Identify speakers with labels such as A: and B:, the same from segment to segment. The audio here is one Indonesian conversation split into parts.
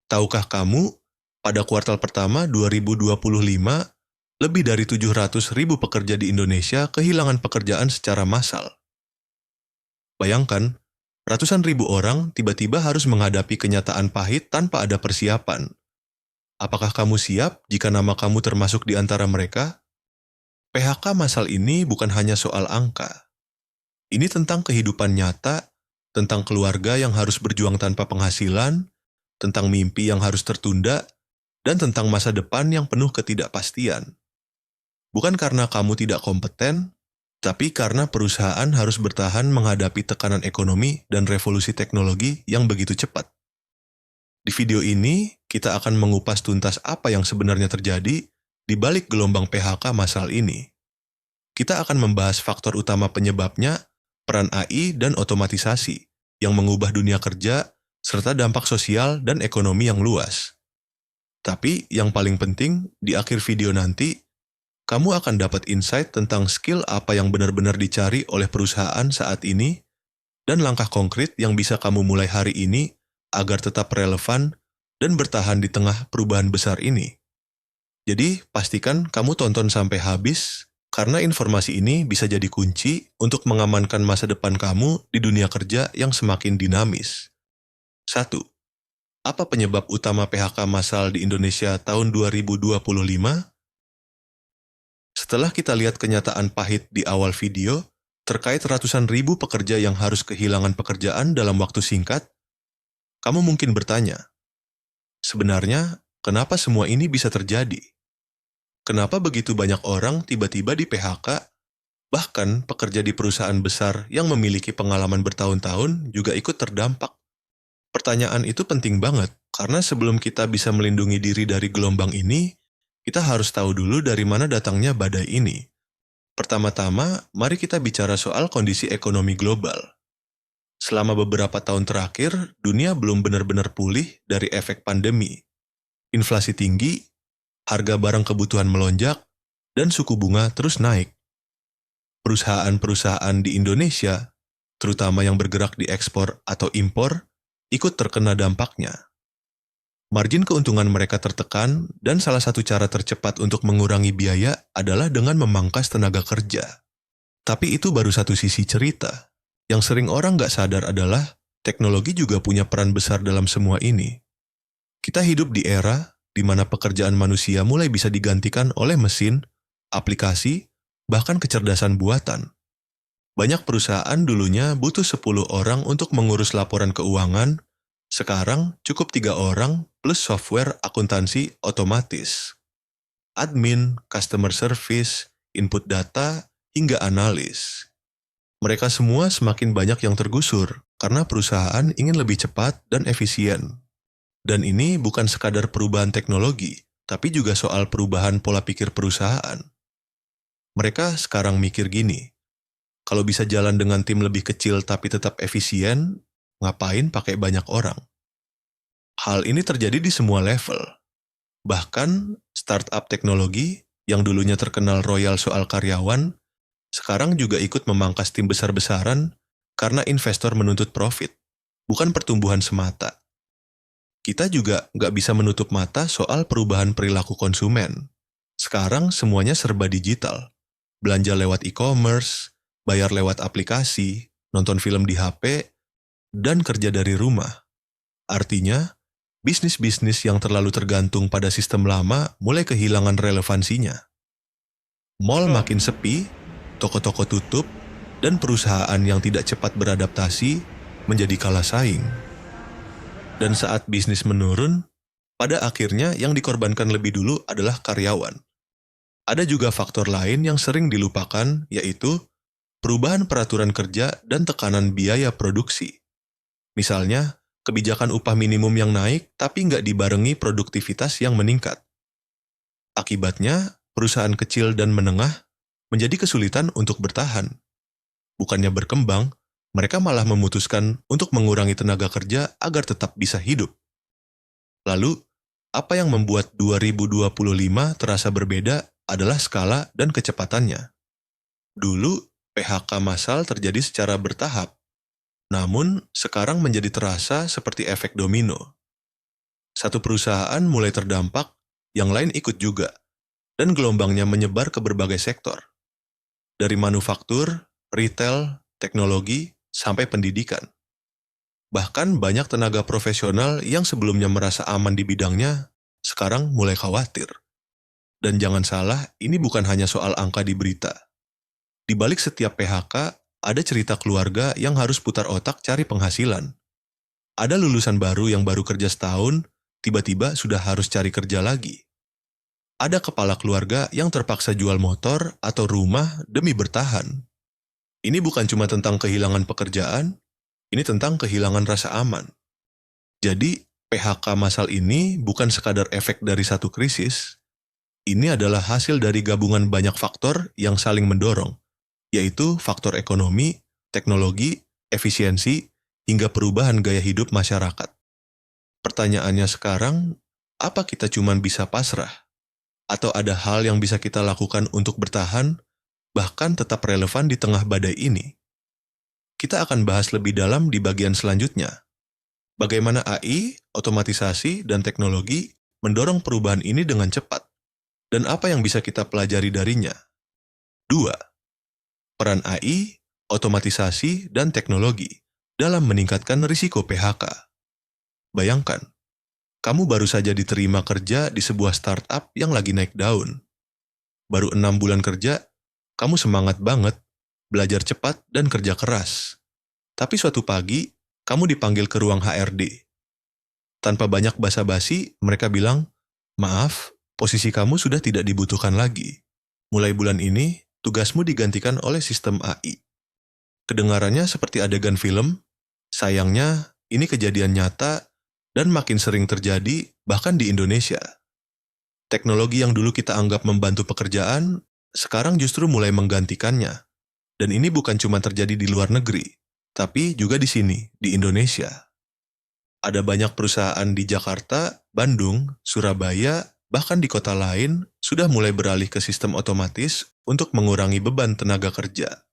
A: Tahukah kamu, pada kuartal pertama 2025, lebih dari 700.000 pekerja di Indonesia kehilangan pekerjaan secara massal. Bayangkan, ratusan ribu orang tiba-tiba harus menghadapi kenyataan pahit tanpa ada persiapan. Apakah kamu siap jika nama kamu termasuk di antara mereka? PHK massal ini bukan hanya soal angka. Ini tentang kehidupan nyata, tentang keluarga yang harus berjuang tanpa penghasilan, tentang mimpi yang harus tertunda, dan tentang masa depan yang penuh ketidakpastian. Bukan karena kamu tidak kompeten, tapi karena perusahaan harus bertahan menghadapi tekanan ekonomi dan revolusi teknologi yang begitu cepat. Di video ini, kita akan mengupas tuntas apa yang sebenarnya terjadi di balik gelombang PHK massal ini. Kita akan membahas faktor utama penyebabnya, peran AI dan otomatisasi yang mengubah dunia kerja, serta dampak sosial dan ekonomi yang luas. Tapi yang paling penting, di akhir video nanti, kamu akan dapat insight tentang skill apa yang benar-benar dicari oleh perusahaan saat ini, dan langkah konkret yang bisa kamu mulai hari ini agar tetap relevan dan bertahan di tengah perubahan besar ini. Jadi, pastikan kamu tonton sampai habis, karena informasi ini bisa jadi kunci untuk mengamankan masa depan kamu di dunia kerja yang semakin dinamis. 1. Apa penyebab utama PHK massal di Indonesia tahun 2025? Setelah kita lihat kenyataan pahit di awal video, terkait ratusan ribu pekerja yang harus kehilangan pekerjaan dalam waktu singkat, kamu mungkin bertanya, sebenarnya kenapa semua ini bisa terjadi? Kenapa begitu banyak orang tiba-tiba di PHK, bahkan pekerja di perusahaan besar yang memiliki pengalaman bertahun-tahun juga ikut terdampak? Pertanyaan itu penting banget, karena sebelum kita bisa melindungi diri dari gelombang ini, kita harus tahu dulu dari mana datangnya badai ini. Pertama-tama, mari kita bicara soal kondisi ekonomi global. Selama beberapa tahun terakhir, dunia belum benar-benar pulih dari efek pandemi. Inflasi tinggi, harga barang kebutuhan melonjak, dan suku bunga terus naik. Perusahaan-perusahaan di Indonesia, terutama yang bergerak di ekspor atau impor, ikut terkena dampaknya. Margin keuntungan mereka tertekan, dan salah satu cara tercepat untuk mengurangi biaya adalah dengan memangkas tenaga kerja. Tapi itu baru satu sisi cerita. Yang sering orang nggak sadar adalah, teknologi juga punya peran besar dalam semua ini. Kita hidup di era di mana pekerjaan manusia mulai bisa digantikan oleh mesin, aplikasi, bahkan kecerdasan buatan. Banyak perusahaan dulunya butuh 10 orang untuk mengurus laporan keuangan, sekarang cukup 3 orang plus software akuntansi otomatis. Admin, customer service, input data, hingga analis. Mereka semua semakin banyak yang tergusur karena perusahaan ingin lebih cepat dan efisien. Dan ini bukan sekadar perubahan teknologi, tapi juga soal perubahan pola pikir perusahaan. Mereka sekarang mikir gini, kalau bisa jalan dengan tim lebih kecil tapi tetap efisien, ngapain pakai banyak orang? Hal ini terjadi di semua level. Bahkan, startup teknologi yang dulunya terkenal royal soal karyawan, sekarang juga ikut memangkas tim besar-besaran karena investor menuntut profit, bukan pertumbuhan semata. Kita juga nggak bisa menutup mata soal perubahan perilaku konsumen. Sekarang semuanya serba digital. Belanja lewat e-commerce, bayar lewat aplikasi, nonton film di HP, dan kerja dari rumah. Artinya, bisnis-bisnis yang terlalu tergantung pada sistem lama mulai kehilangan relevansinya. Mall makin sepi, toko-toko tutup, dan perusahaan yang tidak cepat beradaptasi menjadi kalah saing. Dan saat bisnis menurun, pada akhirnya yang dikorbankan lebih dulu adalah karyawan. Ada juga faktor lain yang sering dilupakan, yaitu perubahan peraturan kerja dan tekanan biaya produksi. Misalnya, kebijakan upah minimum yang naik tapi nggak dibarengi produktivitas yang meningkat. Akibatnya, perusahaan kecil dan menengah menjadi kesulitan untuk bertahan. Bukannya berkembang, mereka malah memutuskan untuk mengurangi tenaga kerja agar tetap bisa hidup. Lalu, apa yang membuat 2025 terasa berbeda adalah skala dan kecepatannya. Dulu, PHK massal terjadi secara bertahap, namun sekarang menjadi terasa seperti efek domino. Satu perusahaan mulai terdampak, yang lain ikut juga, dan gelombangnya menyebar ke berbagai sektor. Dari manufaktur, retail, teknologi, sampai pendidikan. Bahkan banyak tenaga profesional yang sebelumnya merasa aman di bidangnya, sekarang mulai khawatir. Dan jangan salah, ini bukan hanya soal angka di berita. Di balik setiap PHK, ada cerita keluarga yang harus putar otak cari penghasilan. Ada lulusan baru yang baru kerja setahun, tiba-tiba sudah harus cari kerja lagi. Ada kepala keluarga yang terpaksa jual motor atau rumah demi bertahan. Ini bukan cuma tentang kehilangan pekerjaan, ini tentang kehilangan rasa aman. Jadi, PHK massal ini bukan sekadar efek dari satu krisis. Ini adalah hasil dari gabungan banyak faktor yang saling mendorong, yaitu faktor ekonomi, teknologi, efisiensi, hingga perubahan gaya hidup masyarakat. Pertanyaannya sekarang, apa kita cuma bisa pasrah? Atau ada hal yang bisa kita lakukan untuk bertahan, bahkan tetap relevan di tengah badai ini? Kita akan bahas lebih dalam di bagian selanjutnya. Bagaimana AI, otomatisasi, dan teknologi mendorong perubahan ini dengan cepat, dan apa yang bisa kita pelajari darinya. 2. Peran AI, otomatisasi, dan teknologi dalam meningkatkan risiko PHK. Bayangkan, kamu baru saja diterima kerja di sebuah startup yang lagi naik daun. Baru 6 bulan kerja, kamu semangat banget, belajar cepat dan kerja keras. Tapi suatu pagi, kamu dipanggil ke ruang HRD. Tanpa banyak basa-basi, mereka bilang, "Maaf, posisi kamu sudah tidak dibutuhkan lagi. Mulai bulan ini, tugasmu digantikan oleh sistem AI." Kedengarannya seperti adegan film, sayangnya ini kejadian nyata dan makin sering terjadi bahkan di Indonesia. Teknologi yang dulu kita anggap membantu pekerjaan, sekarang justru mulai menggantikannya. Dan ini bukan cuma terjadi di luar negeri, tapi juga di sini, di Indonesia. Ada banyak perusahaan di Jakarta, Bandung, Surabaya, bahkan di kota lain sudah mulai beralih ke sistem otomatis untuk mengurangi beban tenaga kerja.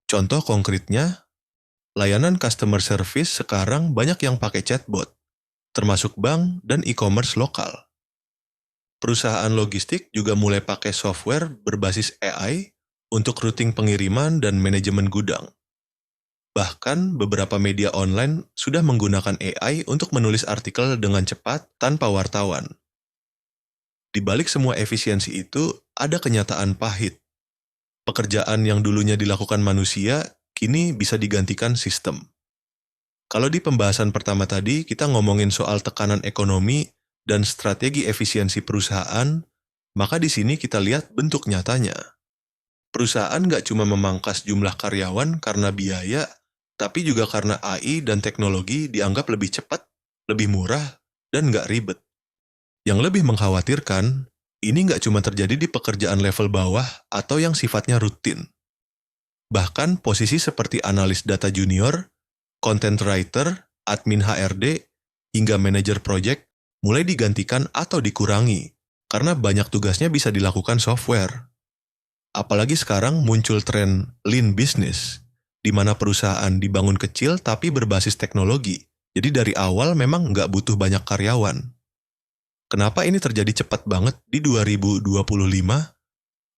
A: Contoh konkretnya, layanan customer service sekarang banyak yang pakai chatbot, termasuk bank dan e-commerce lokal. Perusahaan logistik juga mulai pakai software berbasis AI untuk routing pengiriman dan manajemen gudang. Bahkan beberapa media online sudah menggunakan AI untuk menulis artikel dengan cepat tanpa wartawan. Di balik semua efisiensi itu, ada kenyataan pahit. Pekerjaan yang dulunya dilakukan manusia, kini bisa digantikan sistem. Kalau di pembahasan pertama tadi, kita ngomongin soal tekanan ekonomi dan strategi efisiensi perusahaan, maka di sini kita lihat bentuk nyatanya. Perusahaan nggak cuma memangkas jumlah karyawan karena biaya, tapi juga karena AI dan teknologi dianggap lebih cepat, lebih murah, dan nggak ribet. Yang lebih mengkhawatirkan, ini nggak cuma terjadi di pekerjaan level bawah atau yang sifatnya rutin. Bahkan posisi seperti analis data junior, content writer, admin HRD, hingga manajer project mulai digantikan atau dikurangi, karena banyak tugasnya bisa dilakukan software. Apalagi sekarang muncul tren lean business, di mana perusahaan dibangun kecil tapi berbasis teknologi. Jadi dari awal memang nggak butuh banyak karyawan. Kenapa ini terjadi cepat banget di 2025?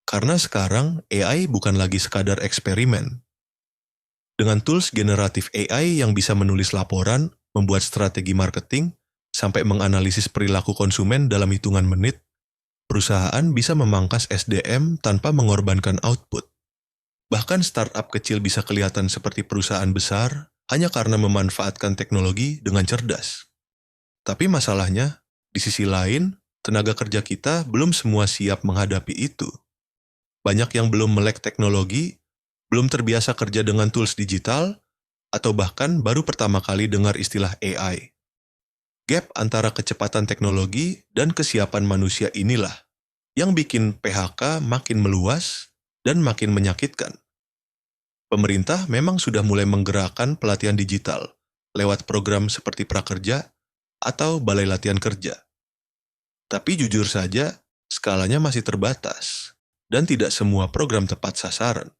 A: Karena sekarang AI bukan lagi sekadar eksperimen. Dengan tools generatif AI yang bisa menulis laporan, membuat strategi marketing, sampai menganalisis perilaku konsumen dalam hitungan menit, perusahaan bisa memangkas SDM tanpa mengorbankan output. Bahkan startup kecil bisa kelihatan seperti perusahaan besar hanya karena memanfaatkan teknologi dengan cerdas. Tapi masalahnya, di sisi lain, tenaga kerja kita belum semua siap menghadapi itu. Banyak yang belum melek teknologi, belum terbiasa kerja dengan tools digital, atau bahkan baru pertama kali dengar istilah AI. Gap antara kecepatan teknologi dan kesiapan manusia inilah yang bikin PHK makin meluas dan makin menyakitkan. Pemerintah memang sudah mulai menggerakkan pelatihan digital lewat program seperti Prakerja atau Balai Latihan Kerja. Tapi jujur saja, skalanya masih terbatas dan tidak semua program tepat sasaran.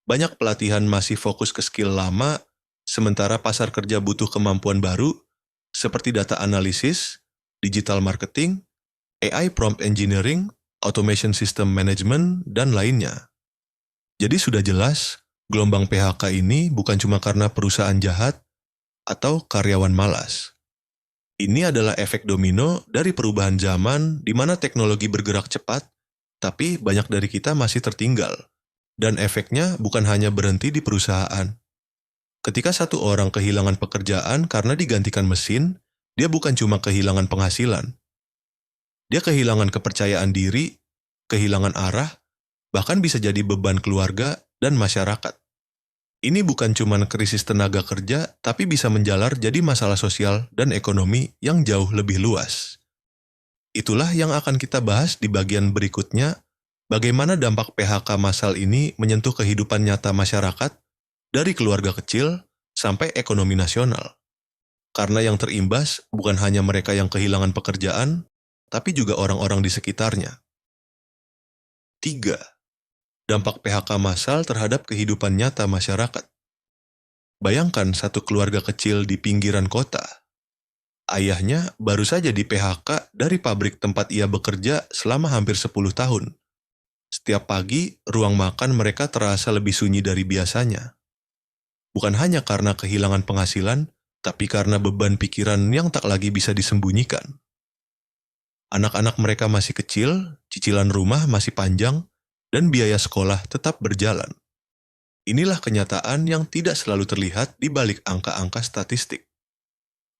A: Banyak pelatihan masih fokus ke skill lama, sementara pasar kerja butuh kemampuan baru seperti data analisis, digital marketing, AI prompt engineering, automation system management, dan lainnya. Jadi sudah jelas, gelombang PHK ini bukan cuma karena perusahaan jahat atau karyawan malas. Ini adalah efek domino dari perubahan zaman di mana teknologi bergerak cepat, tapi banyak dari kita masih tertinggal. Dan efeknya bukan hanya berhenti di perusahaan. Ketika satu orang kehilangan pekerjaan karena digantikan mesin, dia bukan cuma kehilangan penghasilan. Dia kehilangan kepercayaan diri, kehilangan arah, bahkan bisa jadi beban keluarga dan masyarakat. Ini bukan cuma krisis tenaga kerja, tapi bisa menjalar jadi masalah sosial dan ekonomi yang jauh lebih luas. Itulah yang akan kita bahas di bagian berikutnya, bagaimana dampak PHK massal ini menyentuh kehidupan nyata masyarakat, dari keluarga kecil sampai ekonomi nasional. Karena yang terimbas bukan hanya mereka yang kehilangan pekerjaan, tapi juga orang-orang di sekitarnya. 3. Dampak PHK massal terhadap kehidupan nyata masyarakat. Bayangkan satu keluarga kecil di pinggiran kota. Ayahnya baru saja di PHK dari pabrik tempat ia bekerja selama hampir 10 tahun. Setiap pagi, ruang makan mereka terasa lebih sunyi dari biasanya. Bukan hanya karena kehilangan penghasilan, tapi karena beban pikiran yang tak lagi bisa disembunyikan. Anak-anak mereka masih kecil, cicilan rumah masih panjang, dan biaya sekolah tetap berjalan. Inilah kenyataan yang tidak selalu terlihat di balik angka-angka statistik.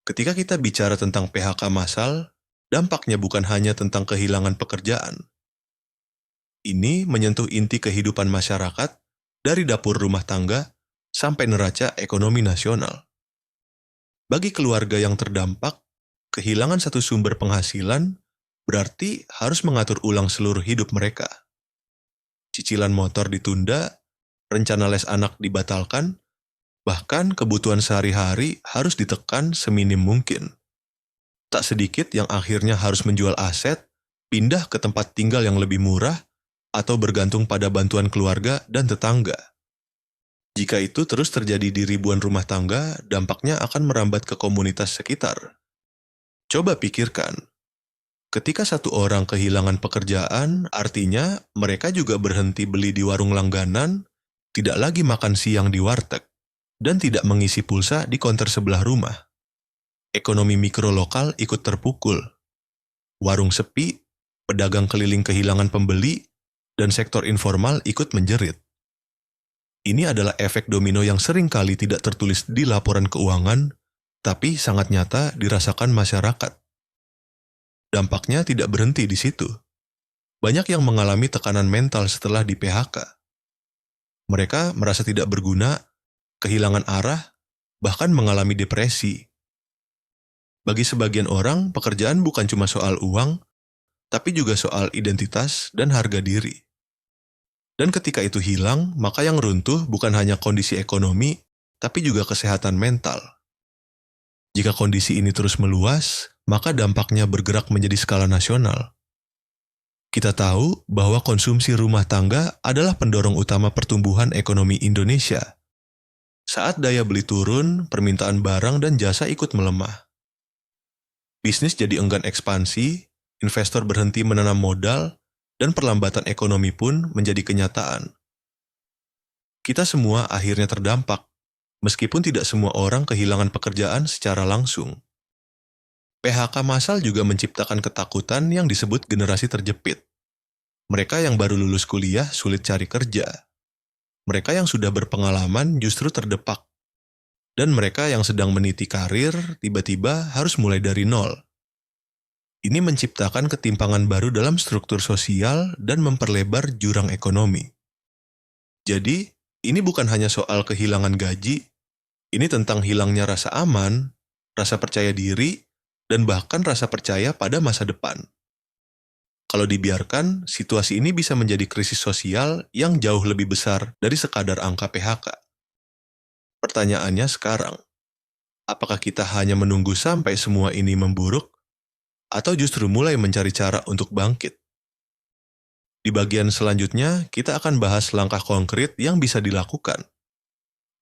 A: Ketika kita bicara tentang PHK massal, dampaknya bukan hanya tentang kehilangan pekerjaan. Ini menyentuh inti kehidupan masyarakat dari dapur rumah tangga sampai neraca ekonomi nasional. Bagi keluarga yang terdampak, kehilangan satu sumber penghasilan berarti harus mengatur ulang seluruh hidup mereka. Cicilan motor ditunda, rencana les anak dibatalkan, bahkan kebutuhan sehari-hari harus ditekan seminim mungkin. Tak sedikit yang akhirnya harus menjual aset, pindah ke tempat tinggal yang lebih murah, atau bergantung pada bantuan keluarga dan tetangga. Jika itu terus terjadi di ribuan rumah tangga, dampaknya akan merambat ke komunitas sekitar. Coba pikirkan, ketika satu orang kehilangan pekerjaan, artinya mereka juga berhenti beli di warung langganan, tidak lagi makan siang di warteg, dan tidak mengisi pulsa di konter sebelah rumah. Ekonomi mikro lokal ikut terpukul. Warung sepi, pedagang keliling kehilangan pembeli, dan sektor informal ikut menjerit. Ini adalah efek domino yang sering kali tidak tertulis di laporan keuangan, tapi sangat nyata dirasakan masyarakat. Dampaknya tidak berhenti di situ. Banyak yang mengalami tekanan mental setelah di PHK. Mereka merasa tidak berguna, kehilangan arah, bahkan mengalami depresi. Bagi sebagian orang, pekerjaan bukan cuma soal uang, tapi juga soal identitas dan harga diri. Dan ketika itu hilang, maka yang runtuh bukan hanya kondisi ekonomi, tapi juga kesehatan mental. Jika kondisi ini terus meluas, maka dampaknya bergerak menjadi skala nasional. Kita tahu bahwa konsumsi rumah tangga adalah pendorong utama pertumbuhan ekonomi Indonesia. Saat daya beli turun, permintaan barang dan jasa ikut melemah. Bisnis jadi enggan ekspansi, investor berhenti menanam modal, dan perlambatan ekonomi pun menjadi kenyataan. Kita semua akhirnya terdampak, meskipun tidak semua orang kehilangan pekerjaan secara langsung. PHK massal juga menciptakan ketakutan yang disebut generasi terjepit. Mereka yang baru lulus kuliah sulit cari kerja. Mereka yang sudah berpengalaman justru terdepak. Dan mereka yang sedang meniti karir tiba-tiba harus mulai dari nol. Ini menciptakan ketimpangan baru dalam struktur sosial dan memperlebar jurang ekonomi. Jadi, ini bukan hanya soal kehilangan gaji, ini tentang hilangnya rasa aman, rasa percaya diri, dan bahkan rasa percaya pada masa depan. Kalau dibiarkan, situasi ini bisa menjadi krisis sosial yang jauh lebih besar dari sekadar angka PHK. Pertanyaannya sekarang, apakah kita hanya menunggu sampai semua ini memburuk, atau justru mulai mencari cara untuk bangkit? Di bagian selanjutnya, kita akan bahas langkah konkret yang bisa dilakukan.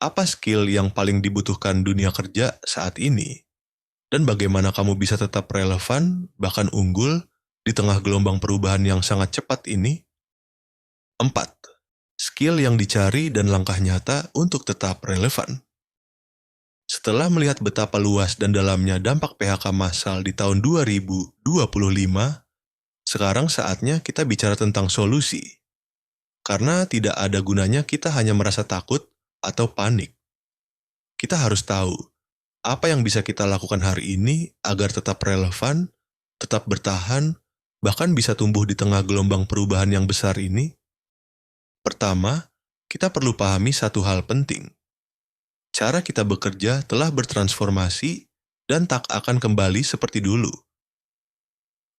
A: Apa skill yang paling dibutuhkan dunia kerja saat ini? dan bagaimana kamu bisa tetap relevan, bahkan unggul, di tengah gelombang perubahan yang sangat cepat ini. 4. Skill yang dicari dan langkah nyata untuk tetap relevan. Setelah melihat betapa luas dan dalamnya dampak PHK massal di tahun 2025, sekarang saatnya kita bicara tentang solusi. Karena tidak ada gunanya kita hanya merasa takut atau panik. Kita harus tahu apa yang bisa kita lakukan hari ini agar tetap relevan, tetap bertahan, bahkan bisa tumbuh di tengah gelombang perubahan yang besar ini. Pertama, kita perlu pahami satu hal penting. Cara kita bekerja telah bertransformasi dan tak akan kembali seperti dulu.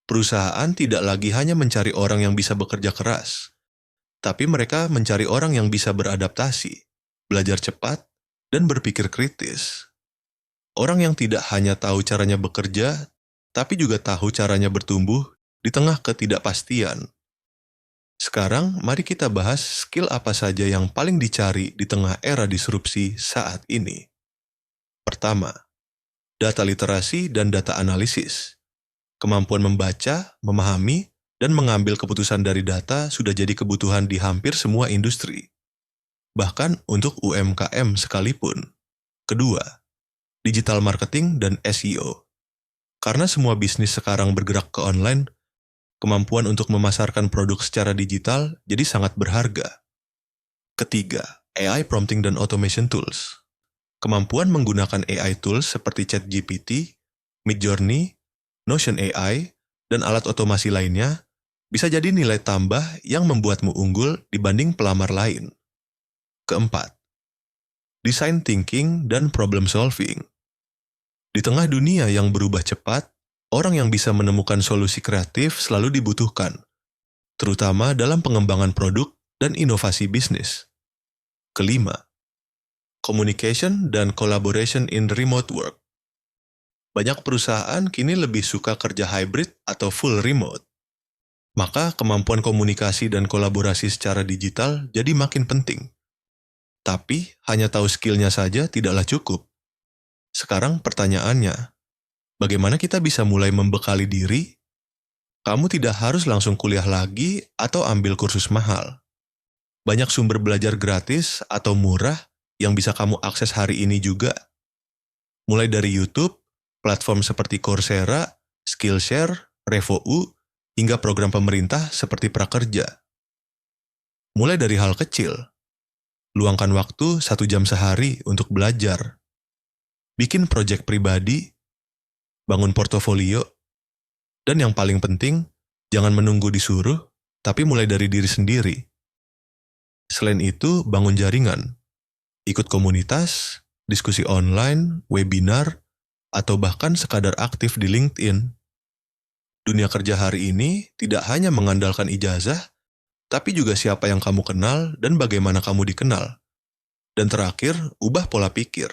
A: Perusahaan tidak lagi hanya mencari orang yang bisa bekerja keras, tapi mereka mencari orang yang bisa beradaptasi, belajar cepat, dan berpikir kritis. Orang yang tidak hanya tahu caranya bekerja, tapi juga tahu caranya bertumbuh di tengah ketidakpastian. Sekarang, mari kita bahas skill apa saja yang paling dicari di tengah era disrupsi saat ini. Pertama, data literasi dan data analisis. Kemampuan membaca, memahami, dan mengambil keputusan dari data sudah jadi kebutuhan di hampir semua industri. Bahkan untuk UMKM sekalipun. Kedua, digital marketing dan SEO. Karena semua bisnis sekarang bergerak ke online, kemampuan untuk memasarkan produk secara digital jadi sangat berharga. Ketiga, AI prompting dan automation tools. Kemampuan menggunakan AI tools seperti ChatGPT, Midjourney, Notion AI, dan alat otomasi lainnya bisa jadi nilai tambah yang membuatmu unggul dibanding pelamar lain. Keempat, design thinking dan problem solving. Di tengah dunia yang berubah cepat, orang yang bisa menemukan solusi kreatif selalu dibutuhkan, terutama dalam pengembangan produk dan inovasi bisnis. Kelima, communication dan collaboration in remote work. Banyak perusahaan kini lebih suka kerja hybrid atau full remote. Maka kemampuan komunikasi dan kolaborasi secara digital jadi makin penting. Tapi hanya tahu skillnya saja tidaklah cukup. Sekarang pertanyaannya, bagaimana kita bisa mulai membekali diri? Kamu tidak harus langsung kuliah lagi atau ambil kursus mahal. Banyak sumber belajar gratis atau murah yang bisa kamu akses hari ini juga. Mulai dari YouTube, platform seperti Coursera, Skillshare, Revo.U, hingga program pemerintah seperti Prakerja. Mulai dari hal kecil. Luangkan waktu 1 jam sehari untuk belajar. Bikin proyek pribadi, bangun portofolio, dan yang paling penting, jangan menunggu disuruh, tapi mulai dari diri sendiri. Selain itu, bangun jaringan. Ikut komunitas, diskusi online, webinar, atau bahkan sekadar aktif di LinkedIn. Dunia kerja hari ini tidak hanya mengandalkan ijazah, tapi juga siapa yang kamu kenal dan bagaimana kamu dikenal. Dan terakhir, ubah pola pikir.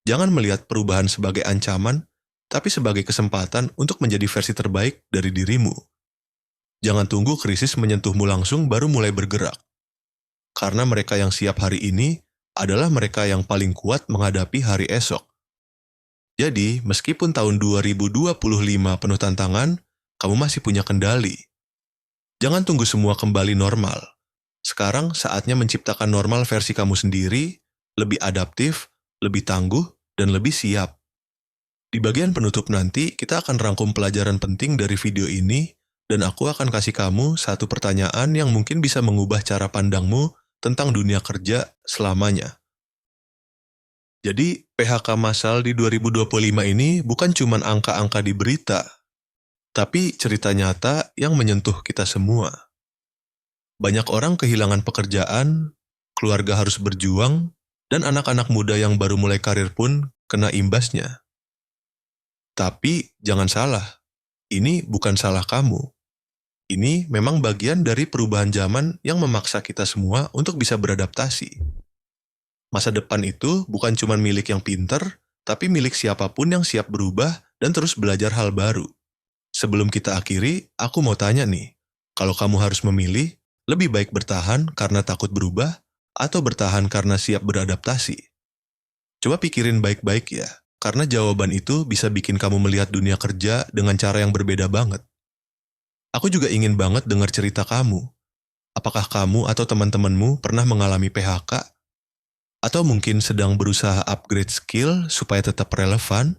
A: Jangan melihat perubahan sebagai ancaman, tapi sebagai kesempatan untuk menjadi versi terbaik dari dirimu. Jangan tunggu krisis menyentuhmu langsung baru mulai bergerak. Karena mereka yang siap hari ini adalah mereka yang paling kuat menghadapi hari esok. Jadi, meskipun tahun 2025 penuh tantangan, kamu masih punya kendali. Jangan tunggu semua kembali normal. Sekarang saatnya menciptakan normal versi kamu sendiri, lebih adaptif, lebih tangguh, dan lebih siap. Di bagian penutup nanti, kita akan rangkum pelajaran penting dari video ini, dan aku akan kasih kamu satu pertanyaan yang mungkin bisa mengubah cara pandangmu tentang dunia kerja selamanya. Jadi, PHK massal di 2025 ini bukan cuma angka-angka di berita, tapi cerita nyata yang menyentuh kita semua. Banyak orang kehilangan pekerjaan, keluarga harus berjuang, dan anak-anak muda yang baru mulai karir pun kena imbasnya. Tapi jangan salah, ini bukan salah kamu. Ini memang bagian dari perubahan zaman yang memaksa kita semua untuk bisa beradaptasi. Masa depan itu bukan cuma milik yang pinter, tapi milik siapapun yang siap berubah dan terus belajar hal baru. Sebelum kita akhiri, aku mau tanya nih, kalau kamu harus memilih, lebih baik bertahan karena takut berubah atau bertahan karena siap beradaptasi? Coba pikirin baik-baik ya, karena jawaban itu bisa bikin kamu melihat dunia kerja dengan cara yang berbeda banget. Aku juga ingin banget dengar cerita kamu. Apakah kamu atau teman-temanmu pernah mengalami PHK? Atau mungkin sedang berusaha upgrade skill supaya tetap relevan?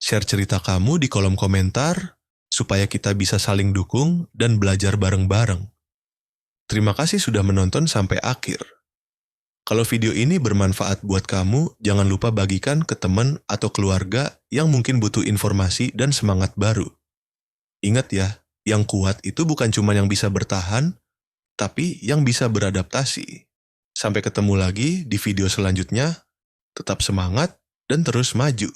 A: Share cerita kamu di kolom komentar, supaya kita bisa saling dukung dan belajar bareng-bareng. Terima kasih sudah menonton sampai akhir. Kalau video ini bermanfaat buat kamu, jangan lupa bagikan ke teman atau keluarga yang mungkin butuh informasi dan semangat baru. Ingat ya, yang kuat itu bukan cuma yang bisa bertahan, tapi yang bisa beradaptasi. Sampai ketemu lagi di video selanjutnya, tetap semangat dan terus maju.